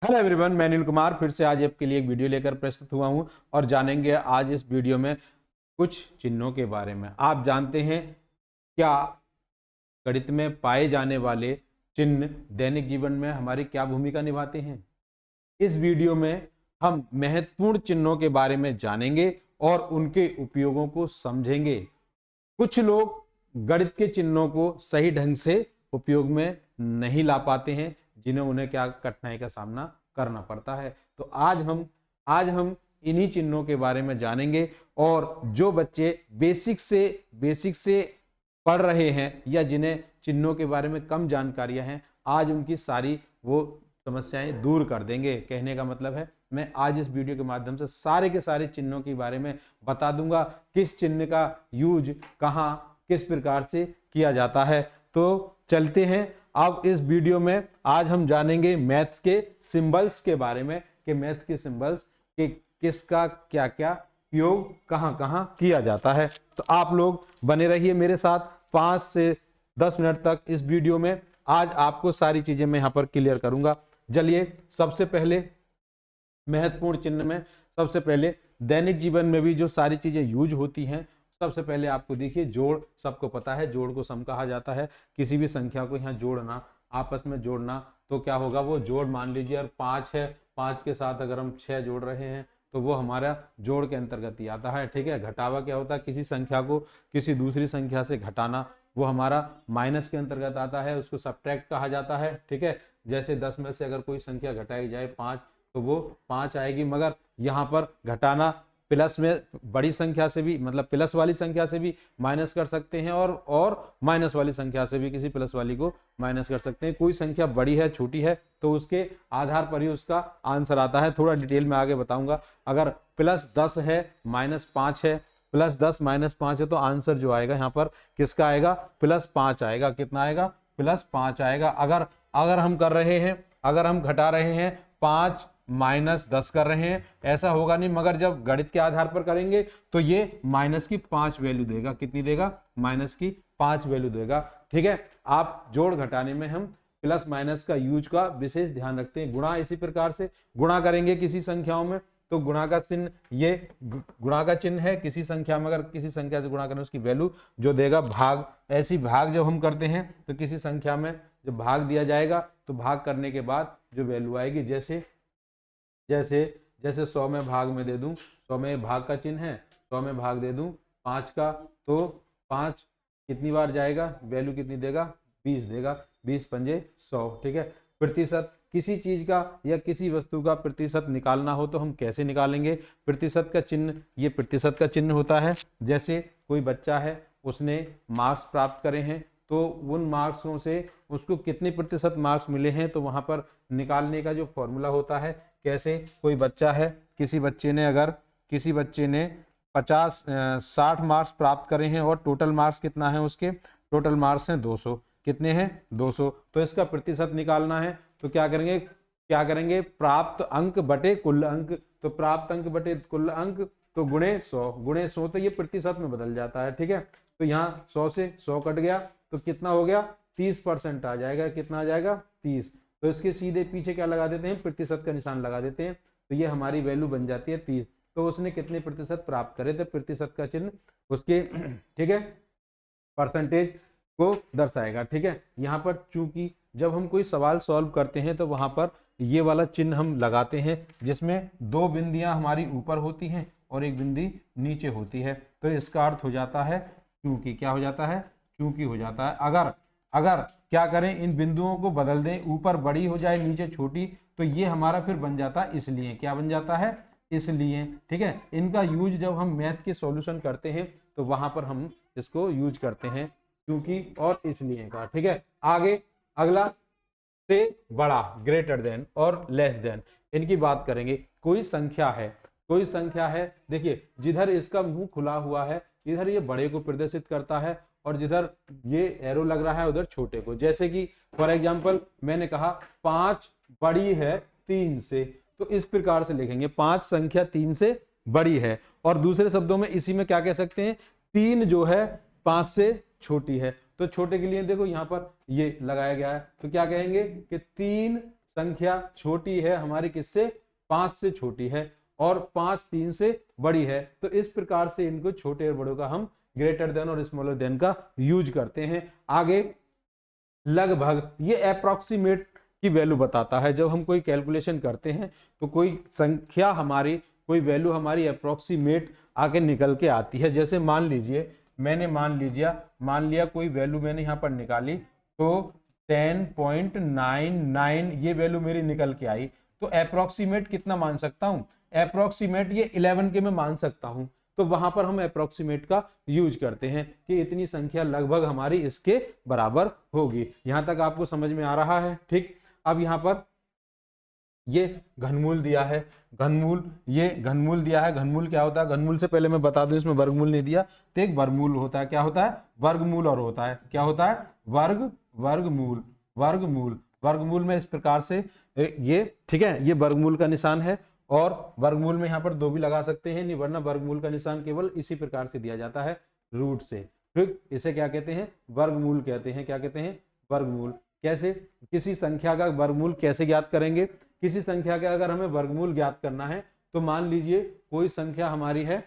Hello everyone, मैं अनिल कुमार फिर से आज आपके लिए एक वीडियो लेकर प्रस्तुत हुआ हूं और जानेंगे आज इस वीडियो में कुछ चिन्हों के बारे में। आप जानते हैं क्या गणित में पाए जाने वाले चिन्ह दैनिक जीवन में हमारी क्या भूमिका निभाते हैं? इस वीडियो में हम महत्वपूर्ण चिन्हों के बारे में जानेंगे और उनके उपयोगों को समझेंगे। कुछ लोग गणित के चिन्हों को सही ढंग से उपयोग में नहीं ला पाते हैं, जिन्हें उन्हें क्या कठिनाई का सामना करना पड़ता है। तो आज हम इन्हीं चिन्हों के बारे में जानेंगे और जो बच्चे बेसिक से पढ़ रहे हैं या जिन्हें चिन्हों के बारे में कम जानकारियां हैं, आज उनकी सारी वो समस्याएं दूर कर देंगे। कहने का मतलब है मैं आज इस वीडियो के माध्यम से सारे के सारे चिन्हों के बारे में बता दूंगा, किस चिन्ह का यूज कहाँ किस प्रकार से किया जाता है। तो चलते हैं अब इस वीडियो में। आज हम जानेंगे मैथ्स के सिंबल्स के बारे में कि मैथ के सिंबल्स के किसका क्या क्या उपयोग कहाँ कहाँ किया जाता है। तो आप लोग बने रहिए मेरे साथ 5 से 10 मिनट तक इस वीडियो में। आज आपको सारी चीजें मैं यहाँ पर क्लियर करूंगा। चलिए, सबसे पहले महत्वपूर्ण चिन्ह में सबसे पहले दैनिक जीवन में भी जो सारी चीजें यूज होती हैं, सबसे पहले आपको देखिए जोड़। सबको पता है जोड़ को सम कहा जाता है। किसी भी संख्या को यहाँ जोड़ना, आपस में जोड़ना, तो क्या होगा वो जोड़। मान लीजिए और 5 है, 5 के साथ अगर हम 6 जोड़ रहे हैं तो वो हमारा जोड़ के अंतर्गत ही आता है। ठीक है। घटावा क्या होता है, किसी संख्या को किसी दूसरी संख्या से घटाना, वो हमारा माइनस के अंतर्गत आता है, उसको सब्ट्रैक्ट कहा जाता है। ठीक है। जैसे 10 में से अगर कोई संख्या घटाई जाए 5, तो वो 5 आएगी। मगर यहाँ पर घटाना प्लस में बड़ी संख्या से भी, मतलब प्लस वाली संख्या से भी माइनस कर सकते हैं और माइनस वाली संख्या से भी किसी प्लस वाली को माइनस कर सकते हैं। कोई संख्या बड़ी है छोटी है तो उसके आधार पर ही उसका आंसर आता है। थोड़ा डिटेल में आगे बताऊंगा। अगर +10 है -5 है, +10 -5 है, तो आंसर जो आएगा यहाँ पर किसका आएगा, +5 आएगा। कितना आएगा, +5 आएगा। अगर अगर हम कर रहे हैं, अगर हम घटा रहे हैं 5 -10 कर रहे हैं, ऐसा होगा नहीं। मगर जब गणित के आधार पर करेंगे तो ये माइनस की 5 वैल्यू देगा। कितनी देगा, -5 वैल्यू देगा। ठीक है। आप जोड़ घटाने में हम प्लस माइनस का यूज का विशेष ध्यान रखते हैं। गुणा इसी प्रकार से गुणा करेंगे किसी संख्याओं में, तो गुणा का चिन्ह, ये गुणा का चिन्ह है। किसी संख्या में अगर किसी संख्या से गुणा करें उसकी वैल्यू जो देगा भाग। ऐसी भाग जब हम करते हैं तो किसी संख्या में जब भाग दिया जाएगा तो भाग करने के बाद जो वैल्यू आएगी, जैसे जैसे जैसे 100 में भाग में दे दूं, 100 में भाग का चिन्ह है, 100 में भाग दे दूं 5 का, तो 5 कितनी बार जाएगा, वैल्यू कितनी देगा, 20 देगा। 20 पंजे 100। ठीक है। प्रतिशत, किसी चीज का या किसी वस्तु का प्रतिशत निकालना हो तो हम कैसे निकालेंगे। प्रतिशत का चिन्ह, ये प्रतिशत का चिन्ह होता है। जैसे कोई बच्चा है, उसने मार्क्स प्राप्त करे हैं, तो उन मार्क्सों से उसको कितने प्रतिशत मार्क्स मिले हैं, तो वहां पर निकालने का जो फॉर्मूला होता है, कैसे, कोई बच्चा है, किसी बच्चे ने 60 मार्क्स प्राप्त करे हैं और टोटल मार्क्स कितना है, उसके टोटल मार्क्स हैं 200। कितने हैं, 200। तो इसका प्रतिशत निकालना है तो क्या करेंगे, प्राप्त अंक बटे कुल अंक। तो प्राप्त अंक बटे कुल अंक, तो गुणे 100, तो ये प्रतिशत में बदल जाता है। ठीक है। तो यहाँ 100 से 100 कट गया तो कितना हो गया, 30% आ जाएगा। कितना आ जाएगा, 30। तो इसके सीधे पीछे क्या लगा देते हैं, प्रतिशत का निशान लगा देते हैं, तो ये हमारी वैल्यू बन जाती है 30। तो उसने कितने प्रतिशत प्राप्त करे, तो प्रतिशत का चिन्ह उसके ठीक है परसेंटेज को दर्शाएगा। ठीक है। यहाँ पर चूंकि जब हम कोई सवाल सॉल्व करते हैं तो वहां पर ये वाला चिन्ह हम लगाते हैं, जिसमें 2 बिंदियां हमारी ऊपर होती हैं और एक बिंदी नीचे होती है। तो इसका अर्थ हो जाता है चूंकि। क्या हो जाता है, चूंकि हो जाता है। अगर अगर क्या करें, इन बिंदुओं को बदल दें, ऊपर बड़ी हो जाए नीचे छोटी, तो ये हमारा फिर बन जाता है इसलिए। क्या बन जाता है, इसलिए। ठीक है। इनका यूज जब हम मैथ के सॉल्यूशन करते हैं तो वहां पर हम इसको यूज करते हैं, क्योंकि और इसलिए का। ठीक है। आगे अगला से बड़ा, ग्रेटर देन और लेस देन, इनकी बात करेंगे। कोई संख्या है, देखिए जिधर इसका मुंह खुला हुआ है इधर ये बड़े को प्रदर्शित करता है, और जिधर ये एरो लग रहा है उधर छोटे को। जैसे कि फॉर एग्जांपल मैंने कहा 5 बड़ी है 3 से, तो इस प्रकार से लिखेंगे 5 संख्या 3 से बड़ी है। और दूसरे शब्दों में इसी में क्या कह सकते हैं, 3 जो है 5 से छोटी है। तो छोटे के लिए देखो यहाँ पर ये लगाया गया है, तो क्या कहेंगे कि 3 संख्या छोटी है हमारी किससे, 5 से छोटी है, और 5 3 से बड़ी है। तो इस प्रकार से इनको छोटे और बड़ों का हम ग्रेटर देन और स्मॉलर देन का यूज करते हैं। आगे लगभग, ये अप्रोक्सीमेट की वैल्यू बताता है। जब हम कोई कैलकुलेशन करते हैं तो कोई संख्या हमारी, कोई वैल्यू हमारी अप्रोक्सीमेट आके निकल के आती है। जैसे मान लीजिए मैंने मान लिया कोई वैल्यू मैंने यहाँ पर निकाली, तो 10.99 ये वैल्यू मेरी निकल के आई। तो अप्रोक्सीमेट कितना मान सकता हूँ, अप्रोक्सीमेट ये 11 के मैं मान सकता हूँ। तो वहां पर हम अप्रोक्सीमेट का यूज करते हैं कि इतनी संख्या लगभग हमारी इसके बराबर होगी। यहां तक आपको समझ में आ रहा है, ठीक। अब यहाँ पर ये घनमूल दिया है, घनमूल, ये घनमूल दिया है। घनमूल क्या होता है, घनमूल से पहले मैं बता दूं, इसमें वर्गमूल नहीं दिया। तो एक वर्गमूल होता है, क्या होता है, वर्गमूल, और होता है क्या होता है, वर्गमूल। वर्गमूल में इस प्रकार से ये, ठीक है, ये वर्गमूल का निशान है, और वर्गमूल में यहाँ पर 2 भी लगा सकते हैं, नहीं, वरना वर्गमूल का निशान केवल इसी प्रकार से दिया जाता है, रूट से। ठीक, इसे क्या कहते हैं, वर्गमूल कहते हैं। क्या कहते हैं, वर्गमूल। कैसे, किसी संख्या का वर्गमूल कैसे ज्ञात करेंगे, किसी संख्या का अगर हमें वर्गमूल ज्ञात करना है तो मान लीजिए कोई संख्या हमारी है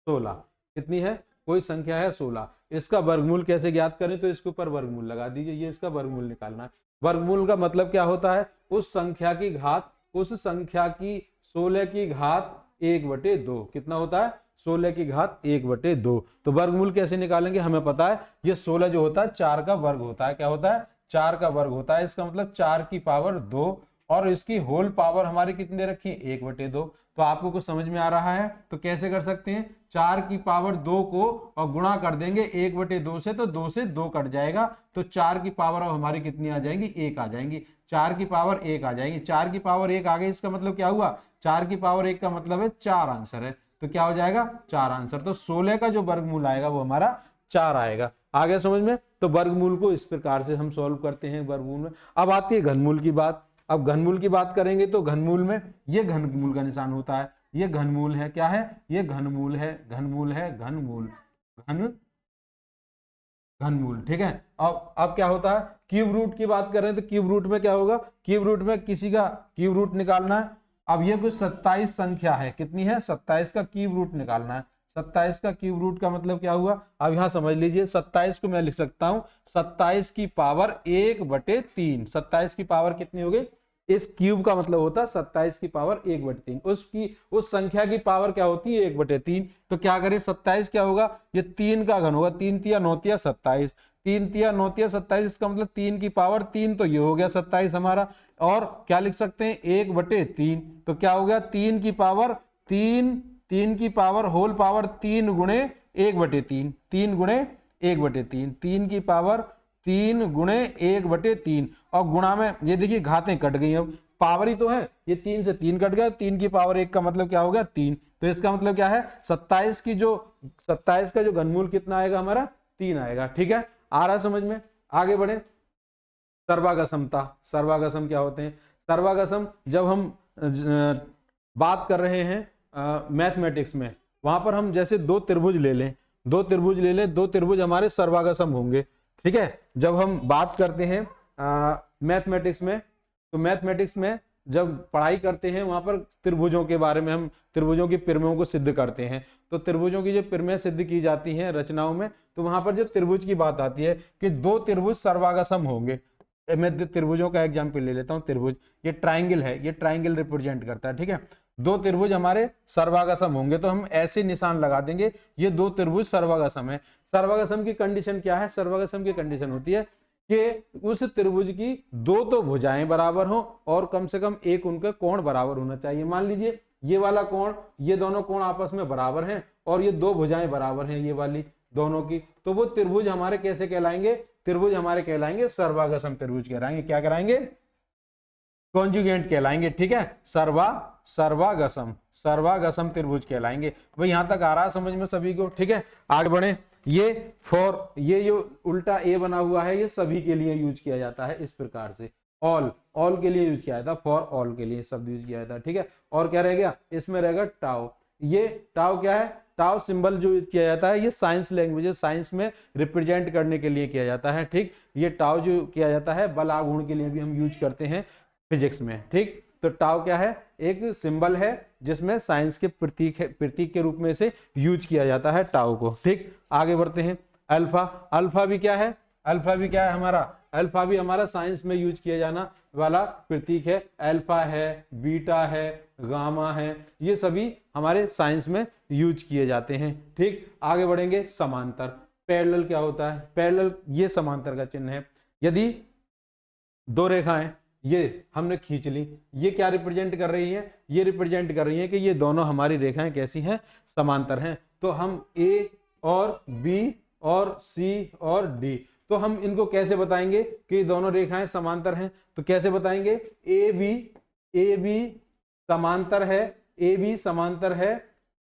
16, कितनी है, कोई संख्या है 16, इसका वर्गमूल कैसे ज्ञात करें, तो इसके ऊपर वर्गमूल लगा दीजिए, ये इसका वर्गमूल निकालना है। वर्गमूल का मतलब क्या होता है, उस संख्या की घात, उस संख्या की 16 की घात 1/2, कितना होता है, 16 की घात 1/2। तो वर्गमूल कैसे निकालेंगे, हमें पता है ये 16 जो होता है 4 का वर्ग होता है, क्या होता है, 4 का वर्ग होता है। इसका मतलब 4 की पावर 2, और इसकी होल पावर हमारी कितनी दे रखी है, 1/2। तो आपको कुछ समझ में आ रहा है, तो कैसे कर सकते हैं, 4 की पावर 2 को और गुणा कर देंगे 1/2 से, तो 2 से 2 कट जाएगा, तो 4 की पावर अब हमारी कितनी आ जाएंगी, 1 आ जाएंगी। 4 की पावर 1 आ जाएगी, 4 की पावर 1 आ गई, इसका मतलब क्या हुआ, 4 की पावर 1 का मतलब है 4 आंसर है। तो क्या हो जाएगा, 4 आंसर। तो 16 का जो वर्गमूल आएगा वो हमारा 4 आएगा। आ गया समझ में। तो वर्गमूल को इस प्रकार से हम सॉल्व करते हैं वर्गमूल में। अब आती है घनमूल की बात। अब घनमूल की बात करेंगे तो घनमूल में ये घनमूल का निशान होता है, ये घनमूल है, क्या है, ये घनमूल है, घनमूल, ठीक है। अब क्या होता है, क्यूब रूट की बात करें तो क्यूब रूट में क्या होगा, क्यूब रूट में किसी का क्यूब रूट निकालना है। अब ये कुछ 27 संख्या है, कितनी है, 27 का क्यूब रूट निकालना है। 27 का क्यूब रूट का मतलब क्या हुआ, अब यहां समझ लीजिए, 27 को मैं लिख सकता हूं 27 की पावर 1/3। 27 की पावर कितनी हो गई, इस क्यूब का मतलब होता है 27 की पावर 1/3, उसकी उस संख्या की पावर क्या होती है, 1/3। तो क्या करें, 27 क्या होगा, ये 3 का घन होगा, 3 तिया 9 तिया 27, 3 तिया 9 तिया 27, इसका मतलब 3 की पावर 3, तो ये हो गया 27 हमारा। और क्या लिख सकते हैं, 1/3, तो क्या हो गया, 3 की पावर 3, 3 की पावर होल पावर 3 गुणे 1/3, 3 गुणे 1/3, 3 की पावर 3 गुणे 1/3, और गुणा में ये देखिए घातें कट गई, अब पावर ही तो है, ये 3 से 3 कट गया, 3 की पावर 1 का मतलब क्या हो गया, 3। तो इसका मतलब क्या है, 27 का जो घनमूल कितना आएगा हमारा, 3 आएगा। ठीक है, आ रहा समझ में। आगे बढ़े, सर्वागसमता। सर्वागसम क्या होते हैं, सर्वागसम जब हम बात कर रहे हैं मैथमेटिक्स में, वहां पर हम जैसे दो त्रिभुज ले लें, दो त्रिभुज हमारे सर्वागसम होंगे। ठीक है, जब हम बात करते हैं मैथमेटिक्स में, तो मैथमेटिक्स में जब पढ़ाई करते हैं वहां पर त्रिभुजों के बारे में, हम त्रिभुजों की प्रमेयों को सिद्ध करते हैं। तो त्रिभुजों की जो प्रमेय सिद्ध की जाती हैं रचनाओं में, तो वहां पर जो त्रिभुज की बात आती है कि दो त्रिभुज सर्वागसम होंगे। मैं त्रिभुजों का एग्जाम्पल ले लेता हूं। त्रिभुज, ये ट्राइंगल है, ये ट्राइंगल रिप्रेजेंट करता है। ठीक है, दो त्रिभुज हमारे सर्वागसम होंगे, तो हम ऐसे निशान लगा देंगे, ये दो त्रिभुज सर्वागसम है। सर्वागसम की कंडीशन क्या है, सर्वागसम की कंडीशन होती है कि उस त्रिभुज की दो तो भुजाएं बराबर हो और कम से कम एक उनका कोण बराबर होना चाहिए। मान लीजिए ये वाला कोण, ये दोनों कोण आपस में बराबर हैं और ये दो भुजाएं बराबर हैं ये वाली दोनों की, तो वो त्रिभुज हमारे कैसे कहलाएंगे, त्रिभुज हमारे कहलाएंगे सर्वागसम त्रिभुज कहलाएंगे। क्या कराएंगे, कॉन्जुगेंट कहलाएंगे। ठीक है, सर्वागसम त्रिभुज कहलाएंगे। भाई यहां तक आ रहा है समझ में सभी को। ठीक है, आगे बढ़े। ये जो उल्टा ए बना हुआ है ये सभी के लिए यूज किया जाता है इस प्रकार से। ऑल के लिए यूज किया जाता है, फॉर ऑल के लिए शब्द यूज किया जाता है। ठीक है, और क्या रह गया, इसमें रहेगा टाउ। ये टाउ क्या है, टाउ सिंबल जो किया जाता है ये साइंस लैंग्वेज, साइंस में रिप्रेजेंट करने के लिए किया जाता है। ठीक, ये टाउ जो किया जाता है बल आघूर्ण के लिए भी हम यूज करते हैं फिजिक्स में। ठीक, तो टाउ क्या है, एक सिंबल है जिसमें साइंस के प्रतीक के रूप में इसे यूज किया जाता है टाउ को। ठीक, आगे बढ़ते हैं। अल्फा, अल्फा भी क्या है, अल्फा भी क्या है हमारा, अल्फा भी हमारा साइंस में यूज किया जाना वाला प्रतीक है। अल्फा है, बीटा है, गामा है, ये सभी हमारे साइंस में यूज किए जाते हैं। ठीक, आगे बढ़ेंगे। समांतर, पैरेलल क्या होता है, पैरेलल ये समांतर का चिन्ह है। यदि दो रेखाएं ये हमने खींच ली, ये क्या रिप्रेजेंट कर रही हैं, ये रिप्रेजेंट कर रही हैं कि ये दोनों हमारी रेखाएं कैसी हैं, समांतर हैं। तो हम ए और बी और सी और डी, तो हम इनको कैसे बताएंगे कि दोनों रेखाएं समांतर हैं, तो कैसे बताएंगे, ए बी समांतर है, ए बी समांतर है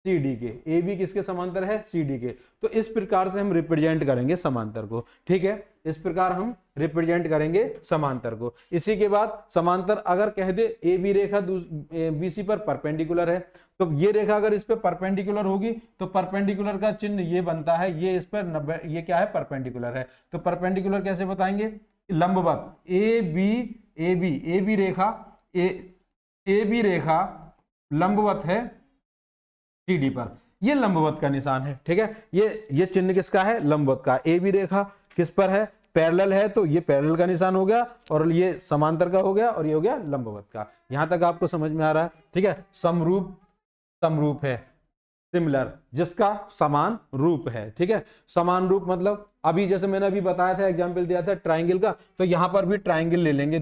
सी डी के, ए बी किसके समांतर है, सी डी के। तो इस प्रकार से हम रिप्रेजेंट करेंगे समांतर को। ठीक है, इस प्रकार हम रिप्रेजेंट करेंगे समांतर को। इसी के बाद समांतर अगर कह दे A B Rekha B C पर परपेंडिकुलर है, तो ये रेखा अगर इस पे परपेंडिकुलर होगी तो परपेंडिकुलर का चिन्ह ये बनता है, ये इस पर 90, ये क्या है, परपेंडिकुलर है। तो परपेंडिकुलर कैसे बताएंगे, लंबवत, A B Rekha, A B रेखा लंबवत है सी डी पर, ये लंबवत का निशान है। ठीक है, ये चिन्ह किसका है, लंबवत का। ए बी रेखा किस पर है, पैरेलल है, तो ये पैरेलल का निशान हो गया, और ये समांतर का हो गया, और ये हो गया लंबवत का। यहां तक आपको समझ में आ रहा है। ठीक है, समरूप, समरूप है, सिमिलर, जिसका समान रूप है। ठीक है, समान रूप मतलब अभी जैसे मैंने अभी बताया था, एग्जांपल दिया था ट्राइंगल का, तो यहां पर भी ट्राइंगल ले लेंगे,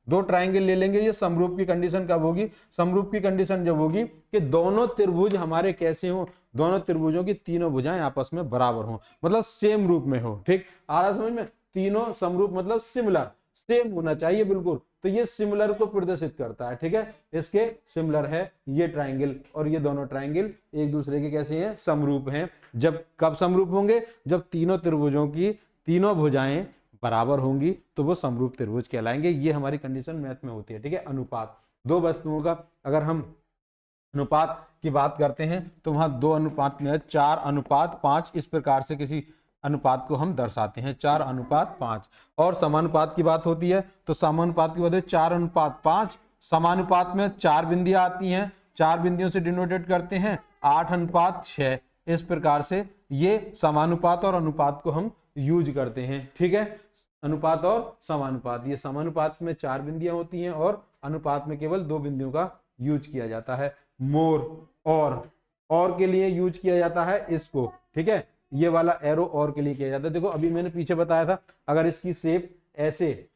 दो ट्राइंगल ले लेंगे। ये समरूप की कंडीशन कब होगी, समरूप की कंडीशन जब होगी कि दोनों त्रिभुज हमारे कैसे हो, दोनों त्रिभुजों की तीनों भुजाएं आपस में बराबर हो, मतलब सेम रूप में हो। ठीक, आ रहा समझ में, तीनों समरूप मतलब सिमिलर, सेम होना चाहिए बिल्कुल, तो ये सिमिलर को प्रदर्शित करता है। ठीक है, इसके सिमिलर है ये ट्राइंगल, और ये दोनों ट्राइंगल एक दूसरे के कैसे हैं, समरूप हैं। जब कब समरूप होंगे, जब तीनों त्रिभुजों की तीनों भुजाएं बराबर होंगी तो वो समरूप त्रिभुज कहलाएंगे। ये हमारी कंडीशन मैथ में होती है। ठीक है, अनुपात, दो वस्तुओं का अगर हम अनुपात की बात करते हैं तो वहां 2 अनुपात में 4 अनुपात 5, इस प्रकार से किसी अनुपात को हम दर्शाते हैं, 4 अनुपात 5। और समानुपात की बात होती है तो समानुपात की बात है 4 अनुपात 5। समानुपात में 4 बिंदियां आती हैं, 4 बिंदियों से डिनोटेट करते हैं 8 अनुपात 6। इस प्रकार से ये समानुपात और अनुपात को हम यूज करते हैं। ठीक है, अनुपात और समानुपात, ये समानुपात में 4 बिंदियां होती हैं और अनुपात में केवल 2 बिंदियों का यूज किया जाता है। मोर, और के लिए यूज किया जाता है इसको। ठीक है, ये वाला एरो और के लिए किया जाता है। देखो अभी मैंने पीछे बताया था, अगर इसकी शेप ऐसे,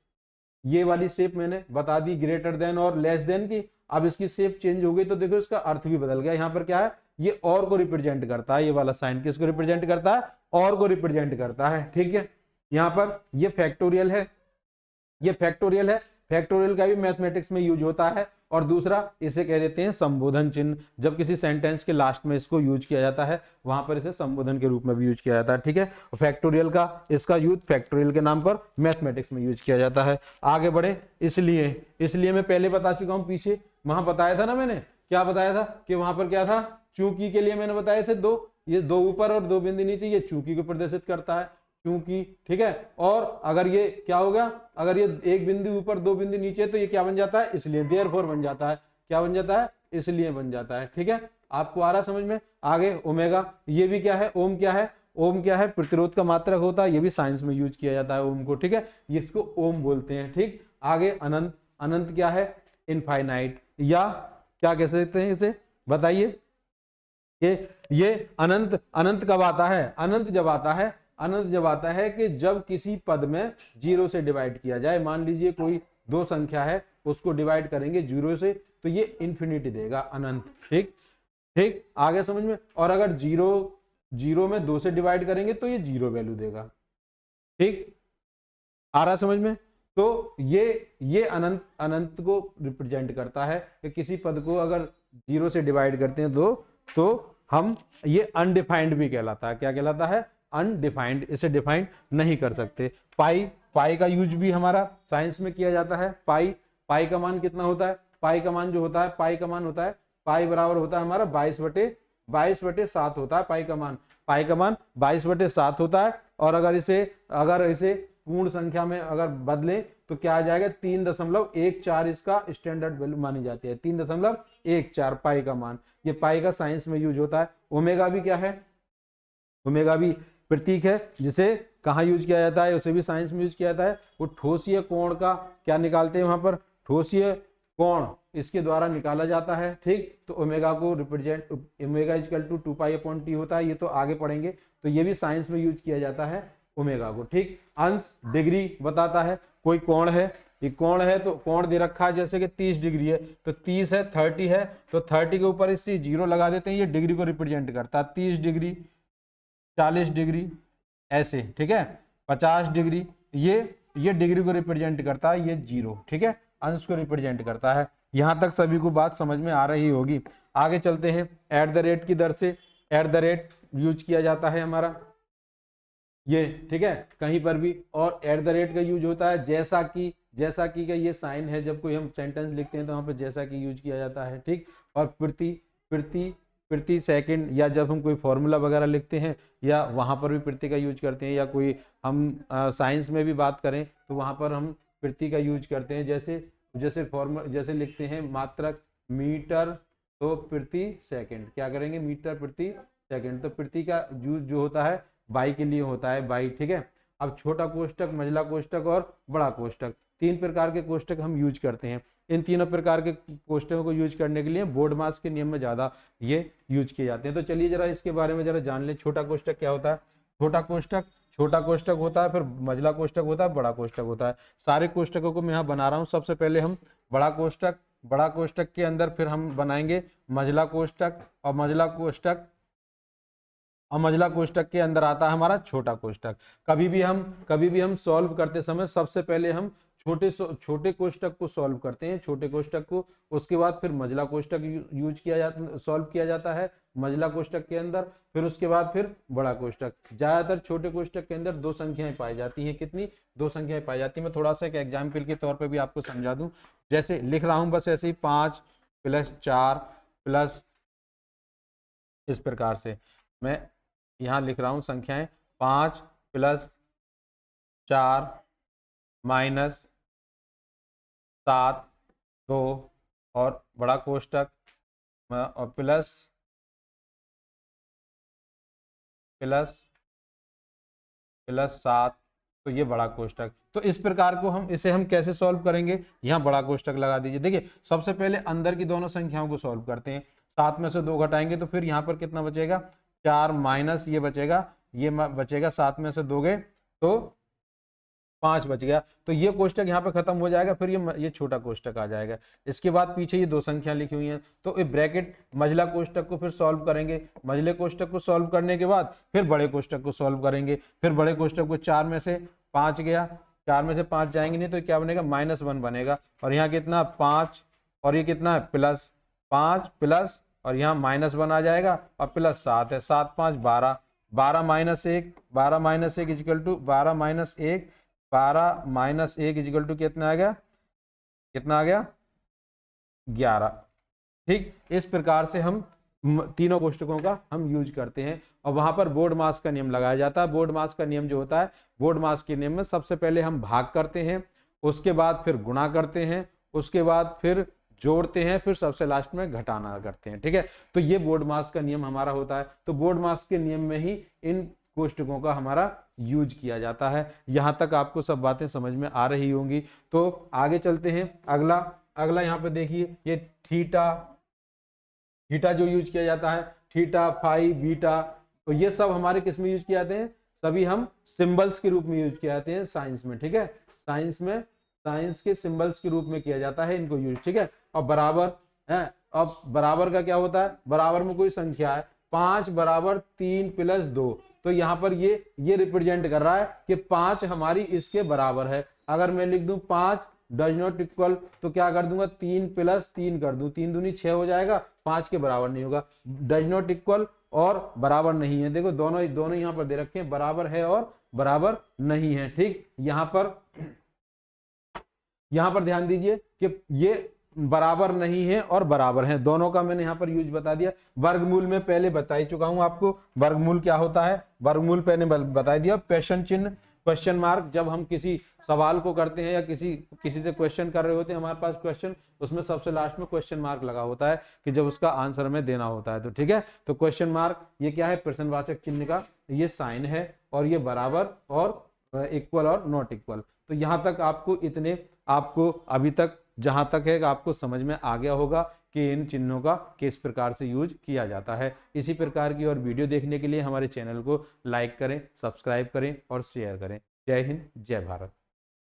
ये वाली शेप मैंने बता दी ग्रेटर देन और लेस देन की, अब इसकी शेप चेंज हो गई तो देखो इसका अर्थ भी बदल गया। यहाँ पर क्या है, ये और को रिप्रेजेंट करता है, ये वाला साइन किसको रिप्रेजेंट करता है, और को रिप्रेजेंट करता है। ठीक है, यहाँ पर ये फैक्टोरियल है, ये फैक्टोरियल है, फैक्टोरियल का भी मैथमेटिक्स में यूज होता है। और दूसरा इसे कह देते हैं संबोधन चिन्ह, जब किसी सेंटेंस के लास्ट में इसको यूज किया जाता है वहां पर इसे संबोधन के रूप में भी यूज किया जाता है। ठीक है, फैक्टोरियल का इसका यूज फैक्टोरियल के नाम पर मैथमेटिक्स में यूज किया जाता है। आगे बढ़े, इसलिए मैं पहले बता चुका हूं, पीछे वहां बताया था ना, मैंने क्या बताया था कि वहां पर क्या था, चूंकि के लिए मैंने बताए थे 2, ये 2 ऊपर और 2 बिंदु नीचे, ये चूंकि को प्रदर्शित करता है, क्योंकि। ठीक है, और अगर ये क्या होगा, अगर ये 1 बिंदु ऊपर 2 बिंदु नीचे तो ये क्या बन जाता है, इसलिए देयरफॉर बन जाता है। क्या बन जाता है, इसलिए बन जाता है। ठीक है, आपको आ रहा समझ में। आगे ओमेगा, ये भी क्या है, ओम क्या है, ओम क्या है, प्रतिरोध का मात्रक होता है, ये भी साइंस में यूज किया जाता है ओम को। ठीक है, इसको ओम बोलते हैं। ठीक, आगे अनंत, अनंत क्या है, इनफाइनाइट, या क्या कह सकते हैं इसे, बताइए कि ये अनंत, अनंत कब आता है, अनंत जब आता है, अनंत जब आता है कि जब किसी पद में 0 से डिवाइड किया जाए। मान लीजिए कोई 2 संख्या है, उसको डिवाइड करेंगे 0 से तो ये इंफिनिटी देगा, अनंत। ठीक, ठीक, आगे समझ में। और अगर 0 में 2 से डिवाइड करेंगे तो ये 0 वैल्यू देगा। ठीक, आ रहा समझ में। तो ये अनंत, अनंत को रिप्रेजेंट करता है कि किसी पद को अगर 0 से डिवाइड करते हैं तो हम, ये अनडिफाइंड भी कहलाता है। क्या कहलाता है, अनडिफाइंड, इसे डिफाइंड नहीं कर सकते। पाई का यूज भी हमारा साइंस में किया जाता है। पाई का मान कितना होता है, पाई का मान जो होता है, पाई का मान होता है, पाई बराबर होता है हमारा 22/12। 22/7 होता है पाई का मान 22/7 होता है। और अगर इसे पूर्ण संख्या में अगर बदले तो क्या आ जाएगा, 3.14 इसका स्टैंडर्ड वैल्यू मानी जाती है, 3.14 पाई का मान। ये पाई का साइंस में यूज होता है। ओमेगा भी क्या है, ओमेगा भी प्रतीक है, जिसे कहाँ यूज किया जाता है, उसे भी साइंस में यूज किया जाता है। वो ठोसीय कोण का क्या निकालते हैं वहां पर, ठोसीय कोण इसके द्वारा निकाला जाता है। ठीक, तो ओमेगा को represent, omega equal to 2π/t होता है, ये तो आगे पढ़ेंगे। तो ये भी साइंस में यूज किया जाता है ओमेगा को। ठीक, अंश डिग्री बताता है, कोई कोण है, ये कोण है तो कोण दे रखा है जैसे कि 30 डिग्री है, तो 30 है, 30 है, तो 30 के ऊपर इसी 0 लगा देते हैं, ये डिग्री को रिप्रेजेंट करता है। 30 डिग्री, 40 डिग्री ऐसे, ठीक है, 50 डिग्री, ये डिग्री को रिप्रेजेंट करता है, ये 0, ठीक है, अंश को रिप्रेजेंट करता है। यहां तक सभी को बात समझ में आ रही होगी। आगे चलते हैं। एट द रेट की दर से एट द रेट यूज किया जाता है हमारा ये, ठीक है, कहीं पर भी। और एट द रेट का यूज होता है जैसा कि का ये साइन है, जब कोई हम सेंटेंस लिखते हैं तो वहां पर जैसा कि यूज किया जाता है। ठीक, और प्रति सेकंड, या जब हम कोई फॉर्मूला वगैरह लिखते हैं या वहां पर भी प्रति का यूज करते हैं, या कोई हम साइंस में भी बात करें तो वहां पर हम प्रति का यूज करते हैं। जैसे लिखते हैं मात्रक मीटर तो प्रति सेकंड, क्या करेंगे, मीटर प्रति सेकंड, तो प्रति का यूज जो होता है बाई के लिए होता है, बाई। ठीक है, अब छोटा कोष्टक, मझला कोष्टक और बड़ा कोष्टक, 3 प्रकार के कोष्टक हम यूज करते हैं। इन तीनों प्रकार के कोष्टकों को यूज करने के लिए बोर्डमास के नियम में ज्यादा ये यूज किए जाते हैं। तो चलिए जरा इसके बारे में जरा जान लें। छोटा कोष्टक क्या होता है, छोटा कोष्टक होता है, फिर मझला कोष्टक होता है, बड़ा कोष्टक होता है। सारे कोष्टकों को मैं यहाँ बना रहा हूँ। सबसे पहले हम बड़ा कोष्टक के अंदर फिर हम बनाएंगे मझला कोष्टक, और मझला कोष्टक के अंदर आता है हमारा छोटा कोष्टक। कभी भी हम सॉल्व करते समय सबसे पहले हम छोटे कोष्टक को सॉल्व करते हैं, छोटे कोष्टक को, उसके बाद फिर मझला कोष्टक सॉल्व किया जाता है मझला कोष्टक के अंदर, फिर उसके बाद फिर बड़ा कोष्टक। ज्यादातर छोटे कोष्टक के अंदर 2 संख्याएं पाई जाती हैं। कितनी, 2 संख्याएं पाई जाती है। मैं थोड़ा सा एक एग्जाम्पल के तौर पर भी आपको समझा दूं, जैसे लिख रहा हूं बस ऐसे ही 5 + 4 प्लस, इस प्रकार से मैं यहाँ लिख रहा हूं संख्याएं 5 + 4 - 7 2 और बड़ा कोष्टक और प्लस प्लस 7, तो ये बड़ा कोष्टक। तो इस प्रकार को इसे हम कैसे सॉल्व करेंगे, यहाँ बड़ा कोष्टक लगा दीजिए। देखिए सबसे पहले अंदर की दोनों संख्याओं को सॉल्व करते हैं। 7 में से 2 घटाएंगे तो फिर यहाँ पर कितना बचेगा, 4 माइनस ये बचेगा 7 में से 2 गए तो 5 बच गया। तो ये कोष्टक यहाँ पे खत्म हो जाएगा, फिर ये छोटा कोष्टक आ जाएगा। इसके बाद पीछे ये 2 संख्या लिखी हुई हैं, तो ये ब्रैकेट मझला कोष्टक को फिर सॉल्व करेंगे। मझले कोष्टक को सॉल्व करने के बाद फिर बड़े कोष्टक को सॉल्व करेंगे। फिर बड़े कोष्टक को 4 में से 5 गया, 4 में से 5 जाएंगे नहीं तो क्या बनेगा, -1 बनेगा। और यहाँ कितना 5, और ये कितना है प्लस 5 प्लस, और यहाँ -1 आ जाएगा और प्लस 7 है, 7 5 12, 12 - 1, 12 - 1 इक्वल टू 12 - 1, 12 - 1 इक्वल टू कितना आ गया, 11। ठीक, इस प्रकार से हम तीनों कोष्टकों का हम यूज करते हैं। और वहां पर बोर्ड मास का नियम लगाया जाता है। बोर्ड मास का नियम जो होता है, बोर्ड मास के नियम में सबसे पहले हम भाग करते हैं, उसके बाद फिर गुणा करते हैं, उसके बाद फिर जोड़ते हैं, फिर सबसे लास्ट में घटाना करते हैं। ठीक है, तो ये बोर्ड मास का नियम हमारा होता है। तो बोर्ड मास के नियम में ही इन कोष्टकों का हमारा यूज किया जाता है। यहां तक आपको सब बातें समझ में आ रही होंगी। तो आगे चलते हैं। अगला यहाँ पे देखिए, ये थीटा जो यूज किया जाता है, थीटा, फाई, बीटा, तो ये सब हमारे किस में यूज किए जाते हैं, सभी हम सिंबल्स के रूप में यूज किए जाते हैं साइंस में। ठीक है, साइंस के सिंबल्स के रूप में किया जाता है इनको यूज। ठीक है, और बराबर है। अब बराबर का क्या होता है, बराबर में कोई संख्या है, 5 = 3 + 2, तो यहाँ पर ये रिप्रेजेंट कर रहा है कि 5 हमारी इसके बराबर है। अगर मैं लिख दूं 5 डज नॉट इक्वल, तो क्या कर दूंगा, 3 + 3 कर दूं, 3 दूनी 6 हो जाएगा, 5 के बराबर नहीं होगा। डज नॉट इक्वल और बराबर नहीं है, देखो दोनों यहाँ पर दे रखे हैं, बराबर है और बराबर नहीं है। ठीक, यहाँ पर ध्यान दीजिए कि ये बराबर नहीं है और बराबर है, दोनों का मैंने यहाँ पर यूज बता दिया। वर्गमूल में पहले बता ही चुका हूं आपको, वर्गमूल क्या होता है, वर्गमूल पहले बता दिया। क्वेश्चन चिन्ह, क्वेश्चन मार्क, जब हम किसी सवाल को करते हैं या किसी से क्वेश्चन कर रहे होते हैं, हमारे पास क्वेश्चन, उसमें सबसे लास्ट में क्वेश्चन मार्क लगा होता है कि जब उसका आंसर हमें देना होता है। तो ठीक है, तो क्वेश्चन मार्क ये क्या है, प्रश्नवाचक चिन्ह का ये साइन है, और ये बराबर और इक्वल और नॉट इक्वल। तो यहाँ तक आपको इतने, आपको अभी तक जहां तक है आपको समझ में आ गया होगा कि इन चिन्हों का किस प्रकार से यूज किया जाता है। इसी प्रकार की और वीडियो देखने के लिए हमारे चैनल को लाइक करें, सब्सक्राइब करें और शेयर करें। जय हिंद, जय भारत।